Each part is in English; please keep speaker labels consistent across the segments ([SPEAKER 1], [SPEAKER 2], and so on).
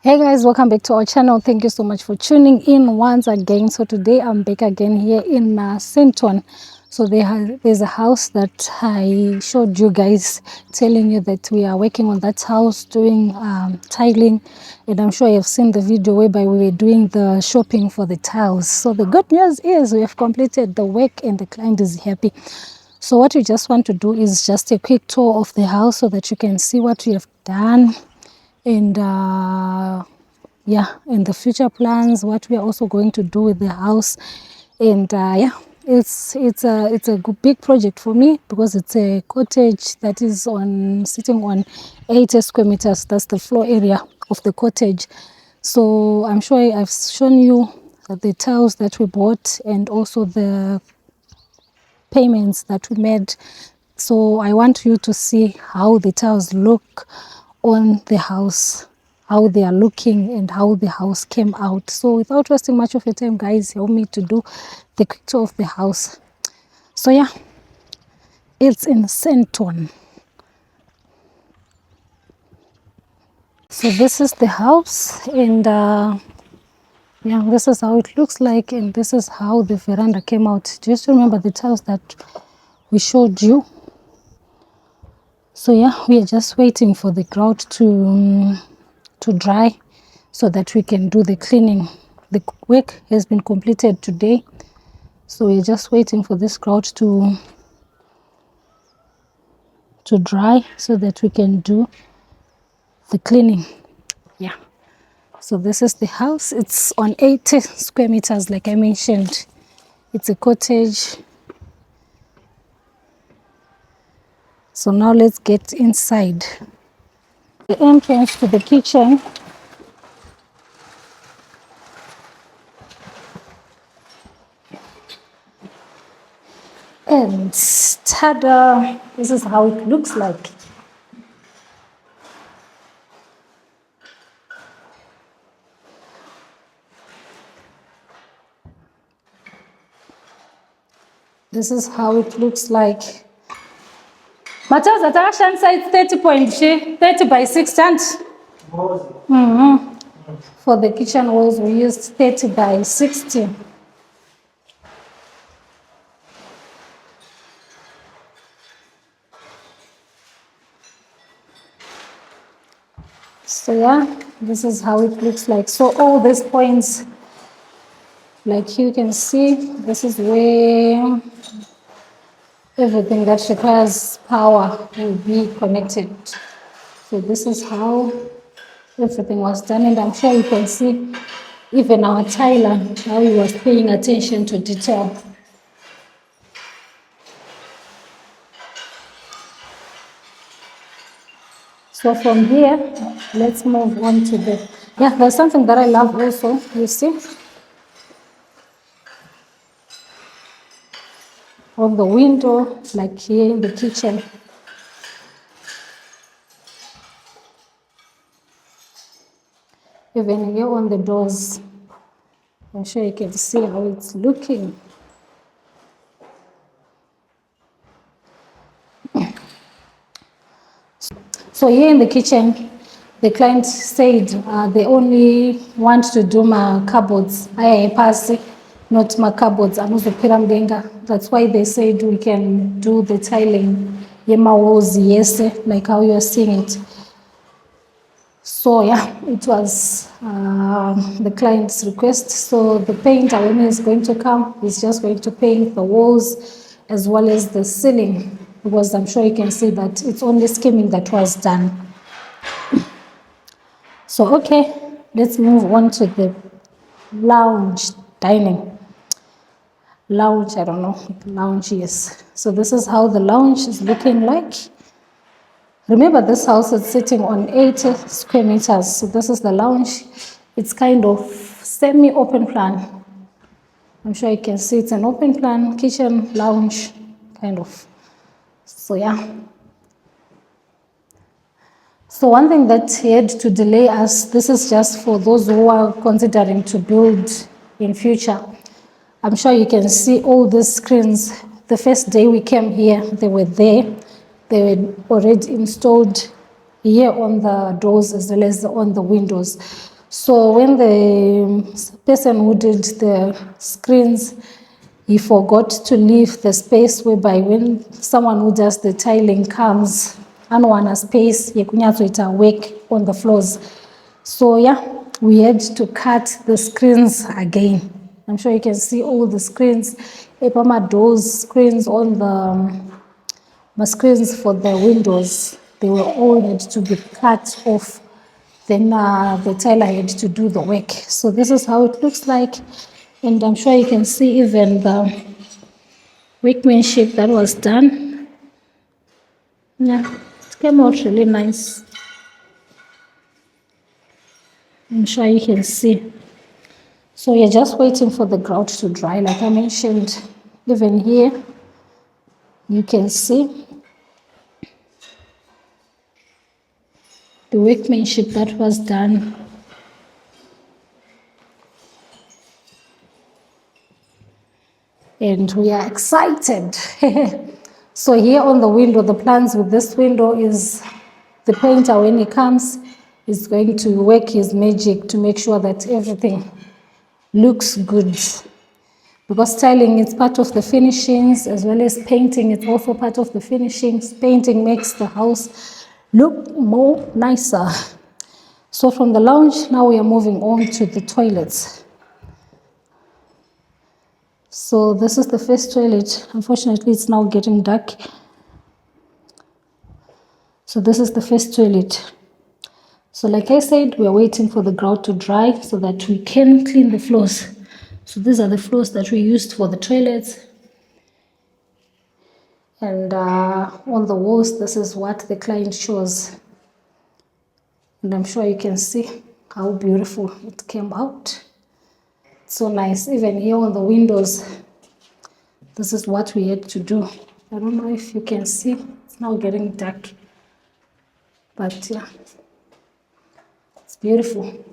[SPEAKER 1] Hey guys, welcome back to our channel. Thank you so much for tuning in once again. So today I'm back again here in Sinton. So there's a house that I showed you guys, telling you that we are working on that house, doing tiling, and I'm sure you've seen the video whereby we were doing the shopping for the tiles. So the good news is we have completed the work and the client is happy. So what we just want to do is just a quick tour of the house so that you can see what we have done, and yeah, and the future plans, what we are also going to do with the house. And yeah, it's a big project for me because it's a cottage that is sitting on 80 square meters. That's the floor area of the cottage. So I'm sure I've shown you the tiles that we bought and also the payments that we made. So I want you to see how the tiles look on the house, how they are looking and how the house came out. So without wasting much of your time, guys, help me to do the quick tour of the house. So yeah, it's in Sinton. So this is the house, and yeah, this is how it looks like, and this is how the veranda came out. Just remember the tiles that we showed you. So yeah, we are just waiting for the grout to dry so that we can do the cleaning. The work has been completed today, so we're just waiting for this grout to dry so that we can do the cleaning. Yeah, so this is the house. It's on 80 square meters, like I mentioned. It's a cottage. So now let's get inside. The entrance to the kitchen. And ta-da! This is how it looks like. This is how it looks like. Matthias, attention size 30 by 60. For the kitchen walls, we used 30 by 60. So yeah, this is how it looks like. So all these points, like you can see, this is where everything that requires power will be connected. So this is how everything was done, and I'm sure you can see even our tiler, how he was paying attention to detail. So from here, let's move on to yeah, there's something that I love also, you see, on the window, like here in the kitchen. Even here on the doors, I'm sure you can see how it's looking. So here in the kitchen, the client said they only want to do my cupboards. I pass not my cupboards. That's why they said we can do the tiling. Yema walls, yes, like how you are seeing it. So yeah, it was the client's request. So the painter, when he's going to come, he's just going to paint the walls as well as the ceiling, because I'm sure you can see that it's only skimming that was done. So okay, let's move on to the lounge dining. Lounge, I don't know, lounge, yes. So this is how the lounge is looking like. Remember, this house is sitting on 80 square meters. So this is the lounge. It's kind of semi-open plan. I'm sure you can see it's an open plan, kitchen, lounge, kind of. So yeah. So one thing that had to delay us, this is just for those who are considering to build in future. I'm sure you can see all these screens. The first day we came here, they were there. They were already installed here on the doors as well as on the windows. So when the person who did the screens, he forgot to leave the space whereby when someone who does the tiling comes, anowana space yekunyatsoita work on the floors. So yeah, we had to cut the screens again. I'm sure you can see all the screens, epama doors, screens on the screens for the windows. They were all had to be cut off. Then the tailor had to do the work. So this is how it looks like. And I'm sure you can see even the workmanship that was done. Yeah, it came out really nice. I'm sure you can see. So you're just waiting for the grout to dry. Like I mentioned, even here, you can see the workmanship that was done. And we are excited. So here on the window, the plans with this window is the painter, when he comes, is going to work his magic to make sure that everything looks good. Because styling is part of the finishings, as well as painting, it's also part of the finishings. Painting makes the house look more nicer. So from the lounge, now we are moving on to the toilets. So this is the first toilet. Unfortunately, it's now getting dark. So this is the first toilet. So like I said, we are waiting for the grout to dry so that we can clean the floors. So these are the floors that we used for the toilets. And on the walls, this is what the client chose. And I'm sure you can see how beautiful it came out. So nice. Even here on the windows, this is what we had to do. I don't know if you can see, it's now getting dark. But yeah, it's beautiful.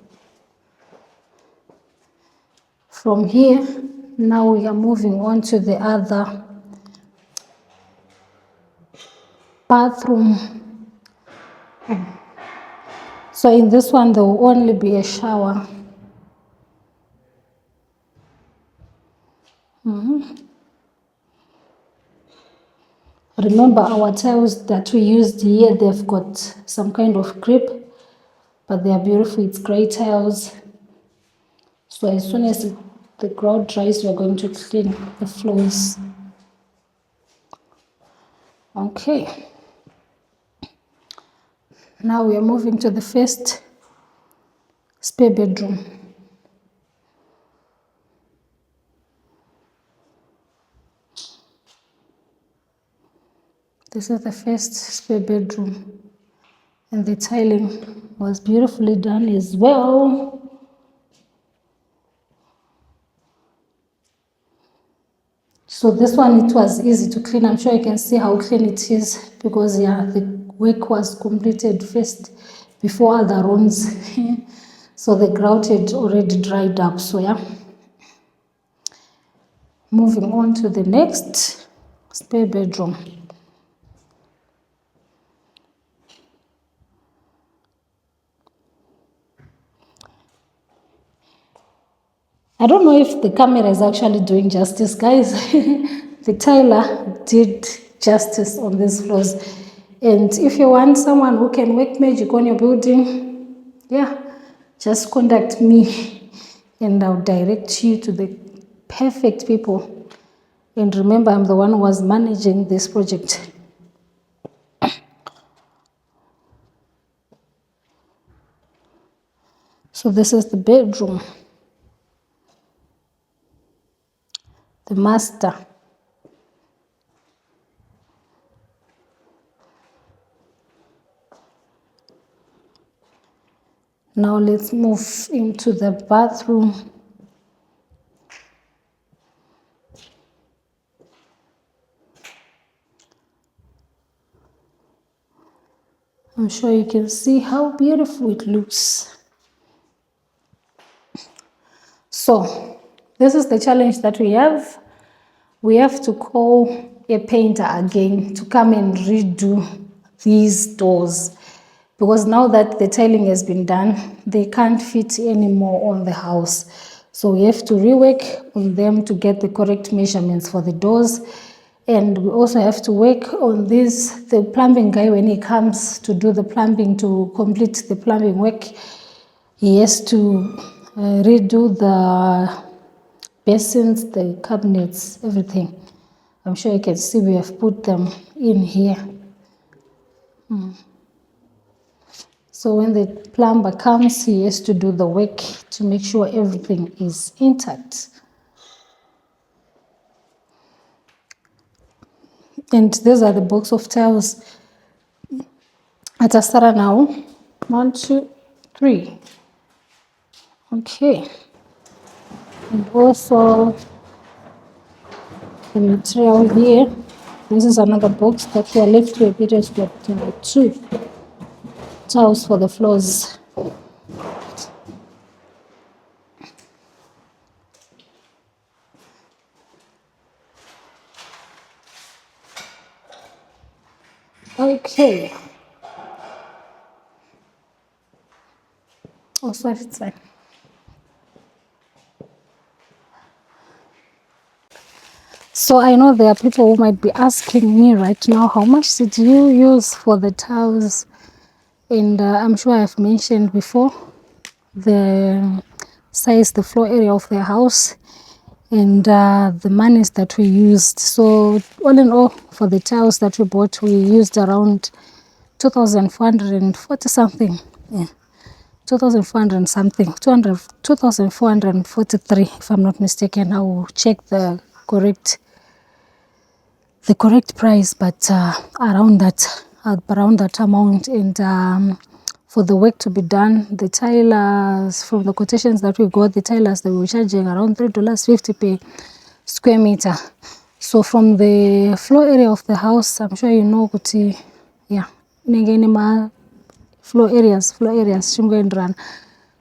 [SPEAKER 1] From here, now we are moving on to the other bathroom. So in this one, there will only be a shower. Remember, our tiles that we used here, they've got some kind of grip, but they are beautiful. It's grey tiles. So as soon as the grout dries, we're going to clean the floors. Okay. Now we are moving to the first spare bedroom. This is the first spare bedroom. And the tiling was beautifully done as well. So this one, it was easy to clean. I'm sure you can see how clean it is because yeah, the work was completed first before other rooms. So the grout had already dried up. So yeah. Moving on to the next spare bedroom. I don't know if the camera is actually doing justice, guys. The tiler did justice on these floors. And if you want someone who can work magic on your building, yeah, just contact me and I'll direct you to the perfect people. And remember, I'm the one who was managing this project. So this is the bedroom. The master. Now let's move into the bathroom. I'm sure you can see how beautiful it looks. So this is the challenge that we have. We have to call a painter again to come and redo these doors because now that the tiling has been done, they can't fit anymore on the house. So we have to rework on them to get the correct measurements for the doors. And we also have to work on this, the plumbing guy, when he comes to do the plumbing, to complete the plumbing work, he has to redo the basins, the cabinets, everything. I'm sure you can see we have put them in here. So when the plumber comes, he has to do the work to make sure everything is intact. And these are the box of tiles. Atasara now. 1, 2, 3. Okay. And also the material here. This is another box that we are left to a period got 2 tiles for the floors. Okay. Oh, sorry, it's fine. So I know there are people who might be asking me right now, how much did you use for the tiles? And I'm sure I've mentioned before the size, the floor area of the house, and the monies that we used. So all in all, for the tiles that we bought, we used around 2,440 something. Yeah. 2,400 something, 2,443 if I'm not mistaken. I will check the correct price, but around that amount. And for the work to be done, the tilers, from the quotations that we got, the tilers, they were charging around $3.50 per square meter. So from the floor area of the house, I'm sure you know, kuti, yeah, floor areas, shingo and run.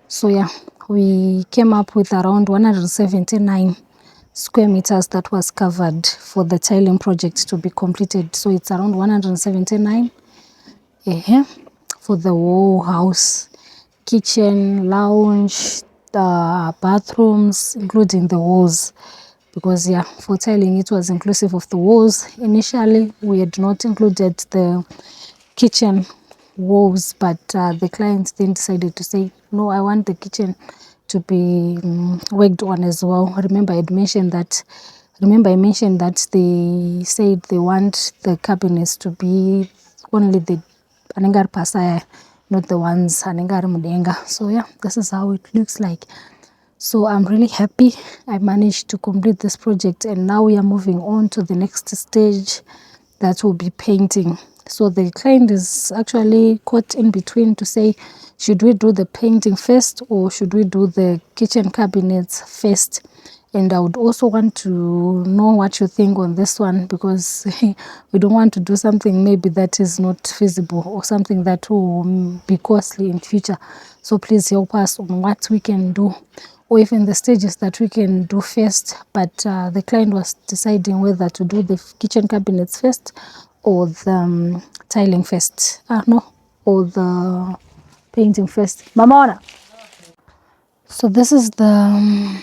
[SPEAKER 1] So yeah, we came up with around 179 square meters that was covered for the tiling project to be completed. So it's around 179 for the whole house, kitchen, lounge, bathrooms, including the walls. Because yeah, for tiling it was inclusive of the walls. Initially we had not included the kitchen walls, but the client then decided to say, no, I want the kitchen to be worked on as well. Remember I mentioned that they said they want the cabinets to be only the anengar pasaya, not the ones anengar mudenga. So yeah, this is how it looks like. So I'm really happy I managed to complete this project, and now we are moving on to the next stage, that will be painting. So the client is actually caught in between to say, should we do the painting first or should we do the kitchen cabinets first? And I would also want to know what you think on this one, because we don't want to do something maybe that is not feasible or something that will be costly in future. So please help us on what we can do, or even the stages that we can do first. But the client was deciding whether to do the kitchen cabinets first or the tiling first. Or the painting first. Mama. So this is the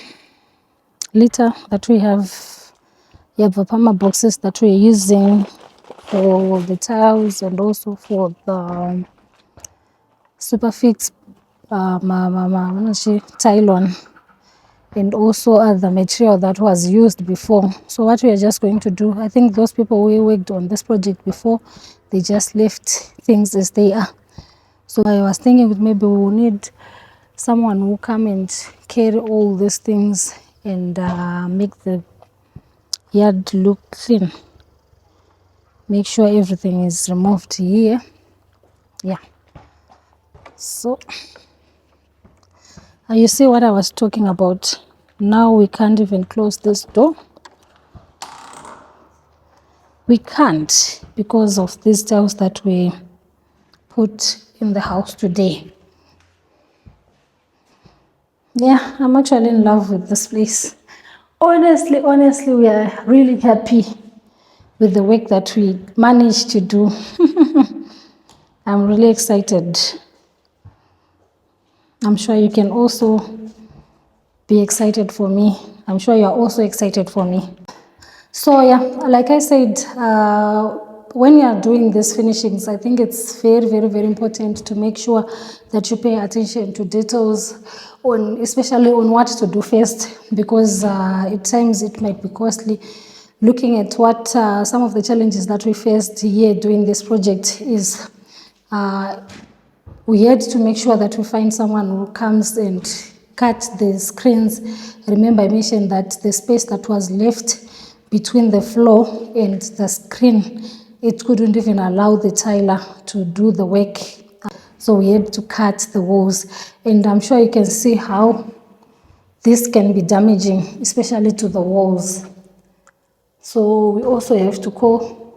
[SPEAKER 1] litter that we have. Vapama boxes that we're using for the tiles and also for the Superfix tile on, and also other material that was used before. So what we are just going to do, I think those people who worked on this project before, they just left things as they are. So I was thinking maybe we will need someone who come and carry all these things and make the yard look clean. Make sure everything is removed here. Yeah. So you see what I was talking about. Now we can't even close this door. We can't, because of these tiles that we put in the house today. Yeah, I'm actually in love with this place. Honestly, we are really happy with the work that we managed to do. I'm really excited. I'm sure you can also be excited for me. I'm sure you're also excited for me. So yeah, like I said, when you are doing these finishings, I think it's very, very, very important to make sure that you pay attention to details, especially on what to do first, because at times it might be costly. Looking at what some of the challenges that we faced here doing this project is, we had to make sure that we find someone who comes and cut the screens. Remember, I mentioned that the space that was left between the floor and the screen, it couldn't even allow the tiler to do the work. So we had to cut the walls. And I'm sure you can see how this can be damaging, especially to the walls. So we also have to call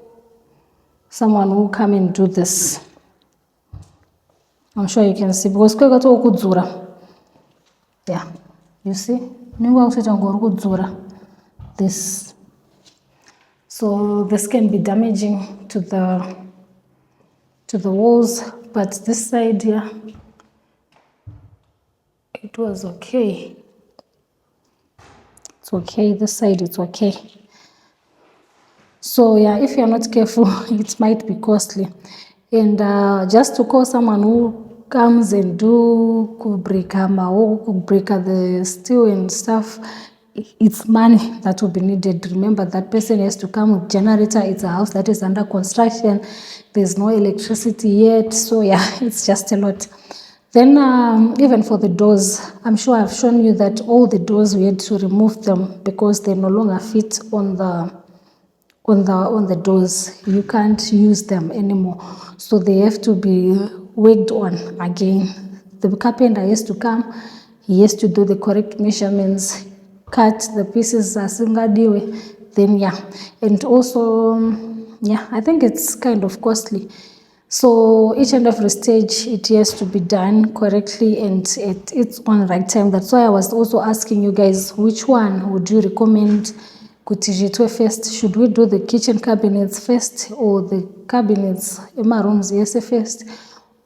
[SPEAKER 1] someone who will come and do this. I'm sure you can see, because kwega to kudzura. Yeah, you see? This. So this can be damaging to the walls, but this side here, it was okay. It's okay, this side it's okay. So yeah, if you're not careful, it might be costly. And just to call someone who comes and do break the steel and stuff, it's money that will be needed. Remember, that person has to come with generator. It's a house that is under construction. There's no electricity yet. So yeah, it's just a lot. Then even for the doors, I'm sure I've shown you that all the doors, we had to remove them because they no longer fit on the doors. You can't use them anymore, so they have to be worked on again. The carpenter has to come, he has to do the correct measurements, cut the pieces asingadiwe, then yeah. And also yeah, I think it's kind of costly. So each and every stage, it has to be done correctly and at its own right time. That's why I was also asking you guys, which one would you recommend first? Should we do the kitchen cabinets first, or the cabinets in my rooms first,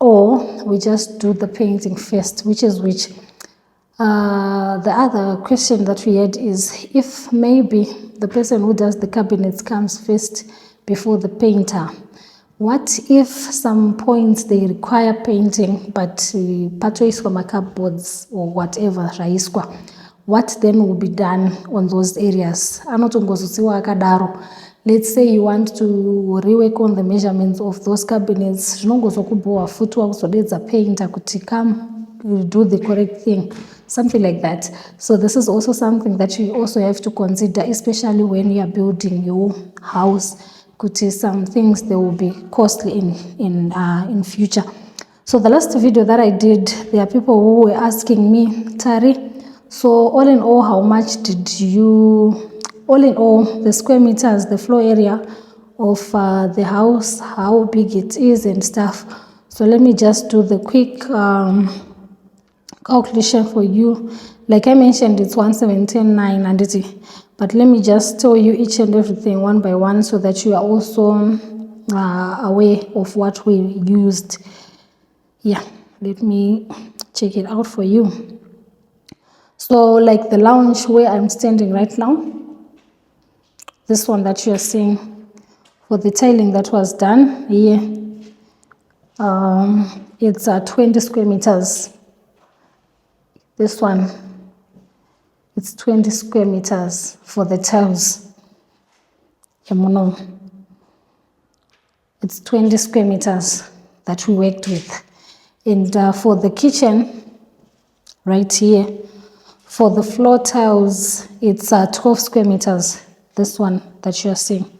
[SPEAKER 1] or we just do the painting first? Which is which? The other question that we had is, if maybe the person who does the cabinets comes first before the painter, what if some points they require painting, but patoiswa my cupboards or whatever raiswa? What then will be done on those areas? Let's say you want to rework on the measurements of those cabinets. There's a painter could come, do the correct thing, something like that. So this is also something that you also have to consider, especially when you are building your house. Could see some things they will be costly in future. So the last video that I did, there are people who were asking me, Tari, so all in all, how much did you, all in all, the square meters, the floor area of the house, how big it is and stuff. So let me just do the quick calculation for you. Like I mentioned, it's 117,990, but let me just tell you each and everything one by one so that you are also aware of what we used. Yeah, let me check it out for you. So like the lounge where I'm standing right now, this one that you are seeing, for the tiling that was done here, it's 20 square meters. This one, it's 20 square meters for the tiles. It's 20 square meters that we worked with. And for the kitchen, right here, for the floor tiles, it's 12 square meters. This one that you're seeing,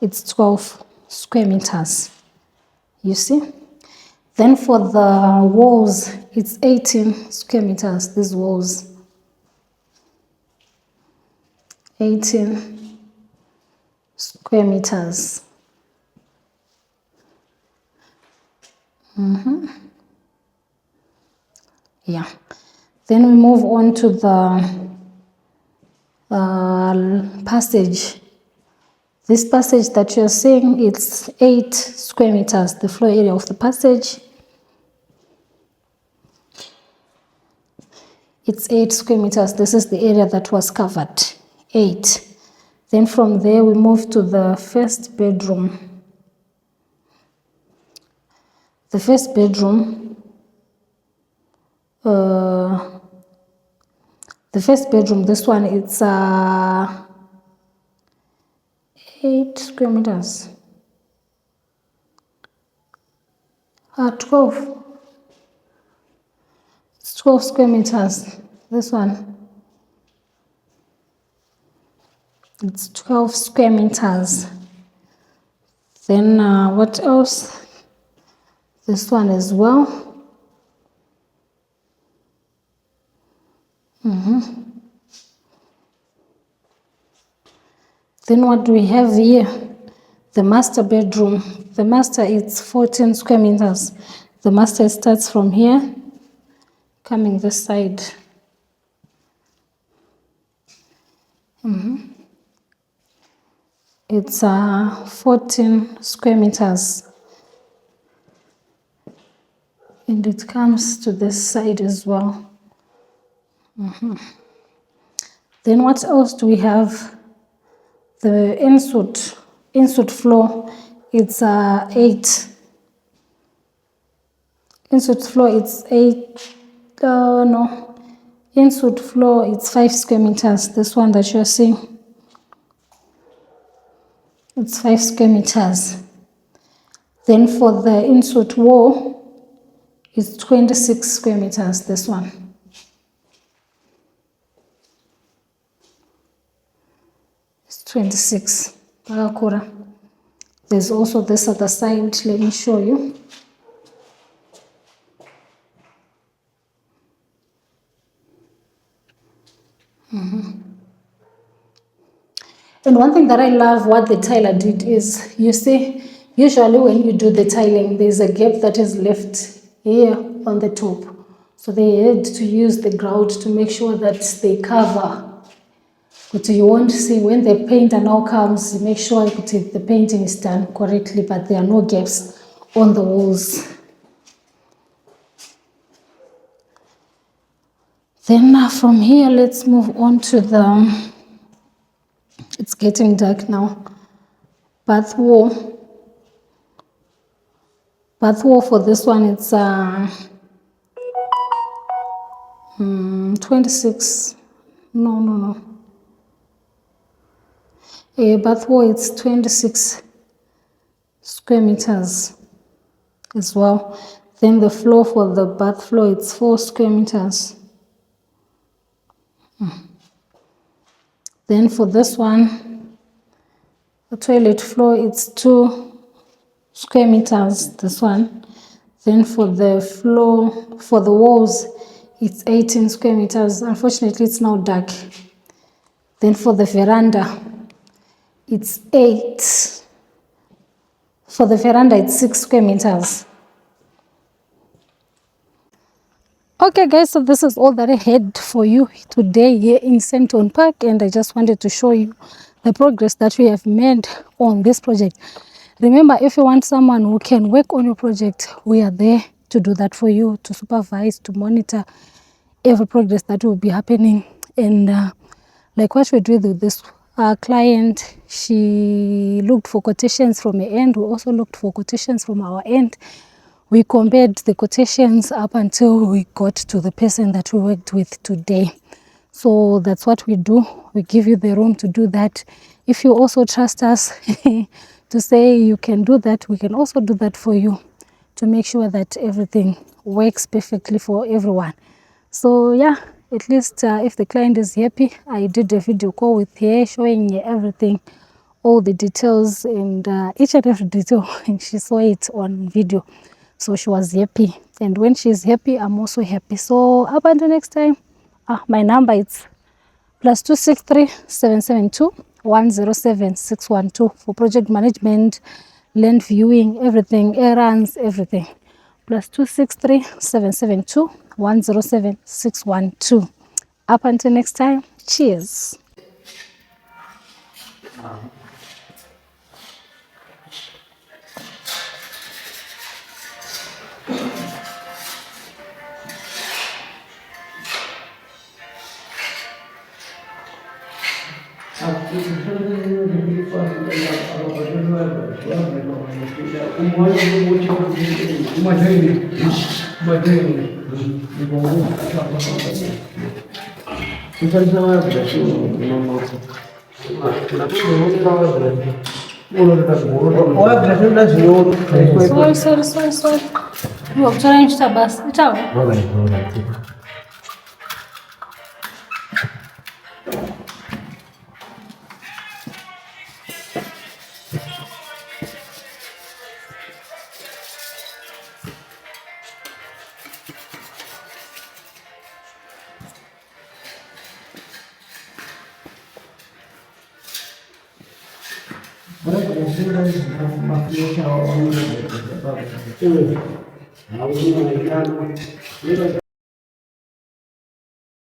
[SPEAKER 1] it's 12 square meters. You see? Then for the walls, it's 18 square meters, these walls. 18 square meters. Yeah. Then we move on to the passage. This passage that you're seeing, it's 8 square meters, the floor area of the passage. It's 8 square meters. This is the area that was covered, 8. Then from there we move to the first bedroom. The first bedroom, this one, it's 8 square meters. 12. It's 12 square meters. This one. It's 12 square meters. Then what else? This one as well. Then what do we have here? The master bedroom. The master, it's 14 square meters. The master starts from here, coming this side. It's 14 square meters. And it comes to this side as well. Then what else do we have? The insert floor, it's 8. Insert floor, it's 8. No. Insert floor, it's 5 square meters. This one that you're seeing, it's 5 square meters. Then for the insert wall, it's 26 square meters. This one. It's 26. There's also this other side. Let me show you. And one thing that I love what the tiler did is, you see, usually when you do the tiling, there's a gap that is left here on the top. So they had to use the grout to make sure that they cover. But you won't see when the painter now comes, make sure the painting is done correctly, but there are no gaps on the walls. Then from here, let's move on to the, it's getting dark now, bath wall. Bath wall for this one, it's 26, no. Bath wall, it's 26 square meters as well. Then the floor for the bath floor, it's 4 square meters. Then for this one, the toilet floor, it's 2 square meters, this one. Then for the floor, for the walls, it's 18 square meters. Unfortunately, it's now dark. Then for the veranda, it's 8. For the veranda, it's 6 square meters. Okay guys, so this is all that I had for you today here in Senton Park, and I just wanted to show you the progress that we have made on this project. Remember, if you want someone who can work on your project, we are there to do that for you, to supervise, to monitor every progress that will be happening. And like what we did with this client, she looked for quotations from her end. We also looked for quotations from our end. We compared the quotations up until we got to the person that we worked with today. So that's what we do. We give you the room to do that. If you also trust us to say you can do that, we can also do that for you to make sure that everything works perfectly for everyone. So yeah, at least if the client is happy, I did a video call with her showing her everything, all the details, and each and every detail, and she saw it on video. So she was happy, and when she's happy, I'm also happy. So up until next time, my number is +263 772 107 612 for project management, land viewing, everything, errands, everything. +263 772 107 612. Up until next time, cheers. Sorry. Yok, çorayın işte bas. Çao.
[SPEAKER 2] Evet.